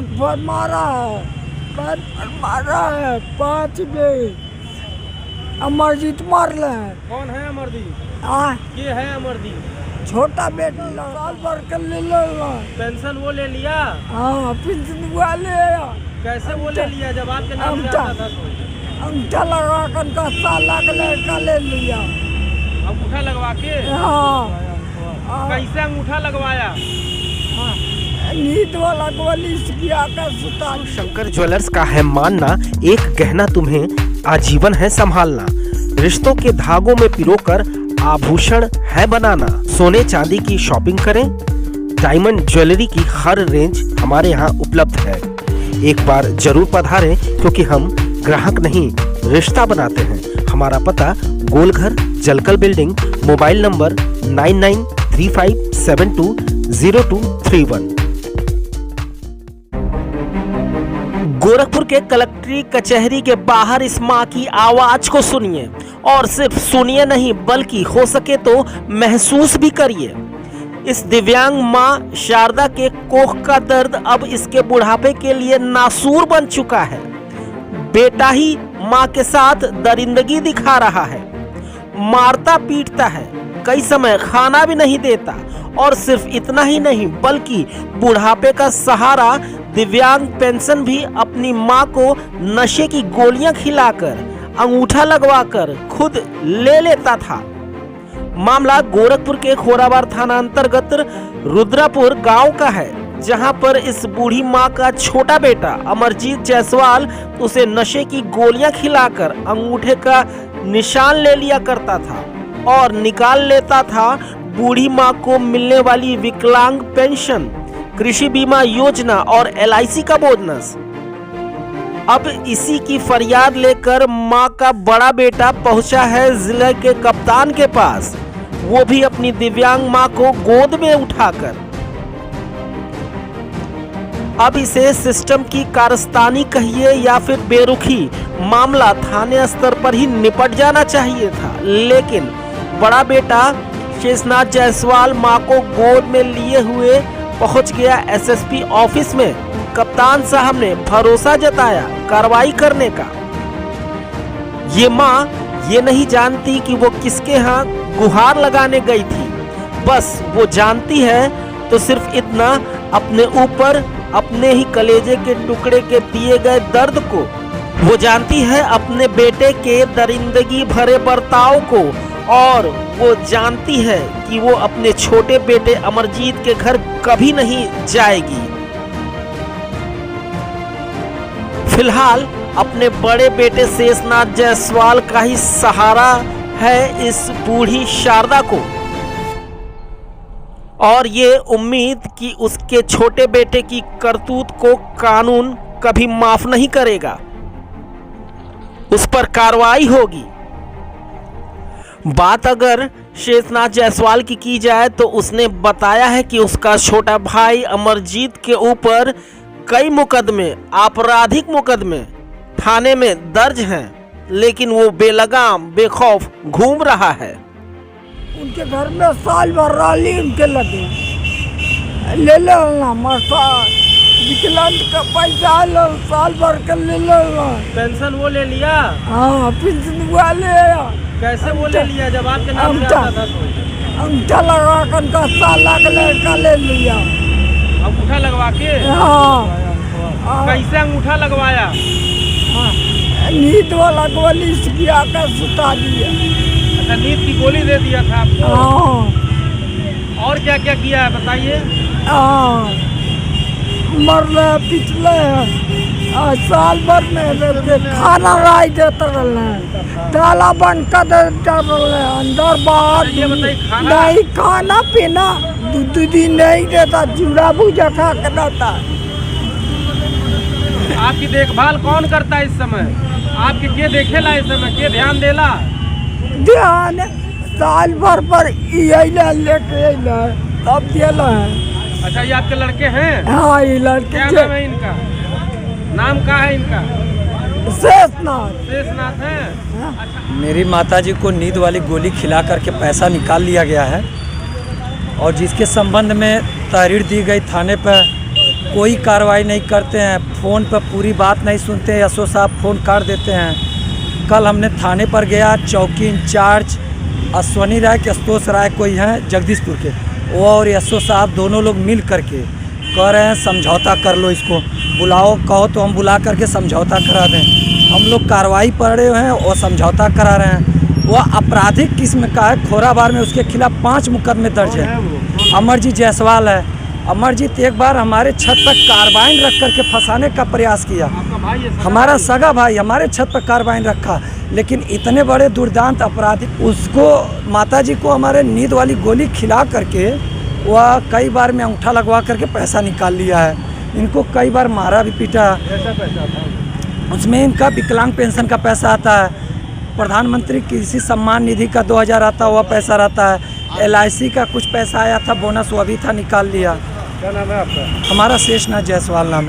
नाक पर मारा है, पैर पर मारा है 5 बेर। अमरजीत मारले है। कौन है अमरदीप? ये है अमरदीप? छोटा बेटा साल भर कर ले लो। पेंशन वो ले लिया? हाँ, पेंशन हुआ ले आया। कैसे वो ले लिया जब आपके नाम से आता था तो? अंगूठा लगा कर 10 साल लड़का ले लिया। अंगूठा लगवा के? हाँ। कैसे अंगूठा लगवाया? नींद वाला गोली किया कर सुता। शंकर ज्वेलर्स का है मानना, एक गहना तुम्हें आजीवन है संभालना। रिश्तों के धागों में पिरोकर आभूषण है बनाना। सोने चांदी की शॉपिंग करें, डायमंड ज्वेलरी की हर रेंज हमारे यहाँ उपलब्ध है। एक बार जरूर पधारें, क्योंकि हम ग्राहक नहीं रिश्ता बनाते हैं। हमारा पता Golghar Jalkal building, mobile number 9935720231। Gorakhpur के कलेक्ट्री कचहरी के बाहर इस माँ की आवाज को सुनिए, और सिर्फ सुनिए नहीं बल्कि हो सके तो महसूस भी करिए। इस दिव्यांग माँ शारदा के कोख का दर्द अब इसके बुढ़ापे के लिए नासूर बन चुका है। बेटा ही माँ के साथ दरिंदगी दिखा रहा है, मारता पीटता है, कई समय खाना भी नहीं देता, और सिर्फ इतना ही नहीं बल्कि बुढ़ापे का सहारा दिव्यांग पेंशन भी अपनी माँ को नशे की गोलियां खिलाकर, अंगूठा लगवाकर खुद ले लेता था। मामला गोरखपुर के खोराबार थाना अंतर्गत रुद्रापुर गांव का है, जहां पर इस बूढ़ी माँ का छोटा बेटा अमरजीत जायसवाल उसे नशे की गोलियां खिलाकर अंगूठे का निशान ले लिया करता था और निकाल लेता था बूढ़ी माँ को मिलने वाली विकलांग पेंशन, कृषि बीमा योजना और LIC का बोनस। अब इसी की फरियाद लेकर मां का बड़ा बेटा पहुंचा है जिले के कप्तान के पास, वो भी अपनी दिव्यांग मां को गोद में उठाकर। अब इसे सिस्टम की कारस्तानी कहिए या फिर बेरुखी, मामला थाने स्तर पर ही निपट जाना चाहिए था, लेकिन बड़ा बेटा शेषनाथ जायसवाल मां को गोद में लिए हुए पहुंच गया SSP ऑफिस में। कप्तान साहब ने भरोसा जताया कार्रवाई करने का। ये माँ ये नहीं जानती कि वो किसके यहाँ गुहार लगाने गई थी, बस वो जानती है तो सिर्फ इतना, अपने ऊपर अपने ही कलेजे के टुकड़े के दिए गए दर्द को। वो जानती है अपने बेटे के दरिंदगी भरे बर्ताव को, और वो जानती है कि वो अपने छोटे बेटे अमरजीत के घर कभी नहीं जाएगी। फिलहाल अपने बड़े बेटे शेषनाथ जायसवाल का ही सहारा है इस बूढ़ी शारदा को, और ये उम्मीद कि उसके छोटे बेटे की करतूत को कानून कभी माफ नहीं करेगा, उस पर कार्रवाई होगी। बात अगर शेषनाथ जायसवाल की जाए तो उसने बताया है कि उसका छोटा भाई अमरजीत के ऊपर कई मुकदमे, आपराधिक मुकदमे थाने में दर्ज हैं, लेकिन वो बेलगाम बेखौफ घूम रहा है। उनके घर में साल भर रैली उनके लगे, ले लो मसा विकलांग का पैसा लो, साल भर कर ले लो। पेंशन वो ले लिया? हाँ, पेंशन हुआ ले आया। कैसे वो ले लिया जब आपके नाम से आता था तो? अंगूठा लगा कर 10 साल लड़का ले लिया। अंगूठा लगवा के? हाँ। कैसे अंगूठा लगवाया? नींद वाला गोली किया कर सुता दिया। अच्छा, नींद की गोली दे दिया था आपको? हाँ। और क्या क्या किया है बताइए? मरले पिछले साल भर में खाना राय देते रहे, ताला बंद कर देते रहे, अंदर बाहर नहीं, खाना पीना 2 दिन नहीं देता, चूड़ा भूजा खा के रहता। आपकी देखभाल कौन करता है इस समय? आपके के देखेला इस समय, के ध्यान देला? ध्यान साल भर पर लेके तब देला है। अच्छा, ये आपके लड़के हैं? हाँ, ये लड़के। क्या नाम है इनका? नाम क्या है इनका? शेषनाथ। शेषनाथ है? अच्छा। मेरी माताजी को नींद वाली गोली खिला करके पैसा निकाल लिया गया है, और जिसके संबंध में तहरीर दी गई थाने पर कोई कार्रवाई नहीं करते हैं, फ़ोन पर पूरी बात नहीं सुनते हैं, एसओ साहब फ़ोन काट देते हैं। कल हमने थाने पर गया, चौकी इंचार्ज अश्वनी राय के संतोष राय कोई हैं जगदीशपुर के, वो और एसओ साहब दोनों लोग मिल करके कह रहे हैं समझौता कर लो, इसको बुलाओ, कहो तो हम बुला करके समझौता करा दें। हम लोग कार्रवाई पढ़े हुए हैं और समझौता करा रहे हैं। वह आपराधिक किस्म का है, खोराबार में उसके खिलाफ 5 मुकदमे दर्ज है। अमरजीत जायसवाल है। अमरजीत एक बार हमारे छत पर कार्बाइन रख करके फंसाने का प्रयास किया। हमारा सगा भाई हमारे छत पर कार्बाइन रखा, लेकिन इतने बड़े दुर्दांत अपराधी, उसको माताजी को हमारे नींद वाली गोली खिला करके वह कई बार में अंगूठा लगवा करके पैसा निकाल लिया है। इनको कई बार मारा भी पीटा। उसमें इनका विकलांग पेंशन का पैसा आता है, प्रधानमंत्री कृषि सम्मान निधि का 2000 आता हुआ पैसा रहता है, LIC का कुछ पैसा आया था बोनस, वो अभी था निकाल लिया। क्या नाम है आपका? हमारा शेषनाथ जायसवाल नाम है।